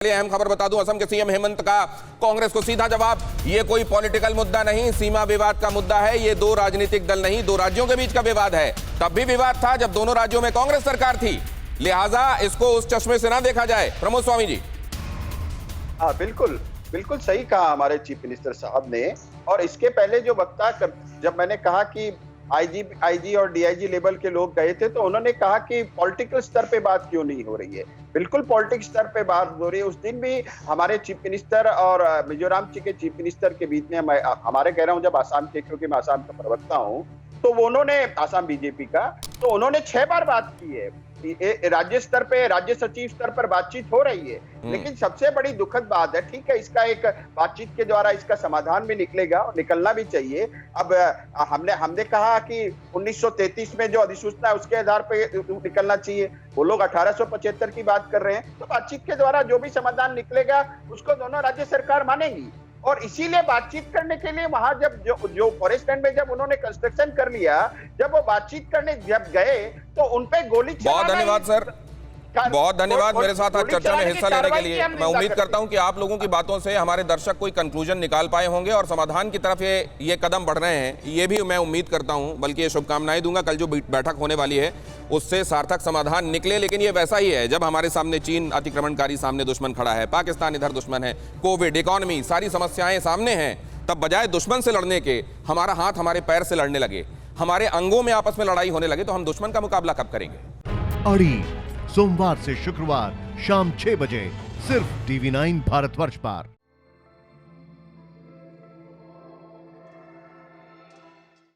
अहम खबर बता दूं, असम के सीएम हेमंत का कांग्रेस को सीधा जवाब, ये कोई पॉलिटिकल मुद्दा नहीं, सीमा विवाद का मुद्दा है। ये दो राजनीतिक दल नहीं, दो राज्यों के बीच का विवाद है। तब भी विवाद था जब दोनों राज्यों में कांग्रेस सरकार थी, लिहाजा इसको उस चश्मे से ना देखा जाए। प्रमोद स्वामी जी। हाँ, बिल्कुल बिल्कुल सही कहा हमारे चीफ मिनिस्टर साहब ने। और इसके पहले जो वक्ता जब मैंने कहा कि आईजी और डीआईजी लेवल के लोग गए थे, तो उन्होंने कहा कि पॉलिटिकल स्तर पे बात क्यों नहीं हो रही है। बिल्कुल पॉलिटिक्स स्तर पे बात हो रही है। उस दिन भी हमारे चीफ मिनिस्टर और मिजोरम के चीफ मिनिस्टर के बीच में हमारे कह रहा हूँ, जब आसाम के, क्योंकि मैं आसाम का प्रवक्ता हूँ, तो वो उन्होंने आसाम बीजेपी का, तो उन्होंने 6 बार बात की है। राज्य स्तर पे, राज्य सचिव स्तर पर बातचीत हो रही है। लेकिन सबसे बड़ी दुखद बात है, ठीक है, इसका एक बातचीत के द्वारा इसका समाधान भी निकलेगा और निकलना भी चाहिए। अब हमने कहा कि 1933 में जो अधिसूचना है उसके आधार पे निकलना चाहिए। वो लोग 1875 की बात कर रहे हैं। तो बातचीत के द्वारा जो भी समाधान निकलेगा उसको दोनों राज्य सरकार मानेंगी। और इसीलिए बातचीत करने के लिए वहां जब जो फॉरेस्ट लैंड में जब उन्होंने कंस्ट्रक्शन कर लिया, जब वो बातचीत करने जब गए तो उनपे गोली चलाना। बहुत धन्यवाद सर, बहुत धन्यवाद मेरे साथ आज चर्चा में हिस्सा लेने के लिए। मैं उम्मीद करता हूं कि आप लोगों की बातों से हमारे दर्शक कोई कंक्लूजन निकाल पाए होंगे और समाधान की तरफ ये कदम बढ़ रहे हैं, ये भी मैं उम्मीद करता हूं, बल्कि ये शुभकामनाएं दूंगा। कल जो बैठक होने वाली है उससे सार्थक समाधान निकले। लेकिन ये वैसा ही है जब हमारे सामने चीन अतिक्रमणकारी सामने दुश्मन खड़ा है, पाकिस्तान इधर दुश्मन है, कोविड, इकोनॉमी, सारी समस्याएं सामने हैं, तब बजाय दुश्मन से लड़ने के हमारा हाथ हमारे पैर से लड़ने लगे, हमारे अंगों में आपस में लड़ाई होने लगे, तो हम दुश्मन का मुकाबला कब करेंगे। अड़ी सोमवार से शुक्रवार शाम 6 बजे सिर्फ TV9 भारतवर्ष पर।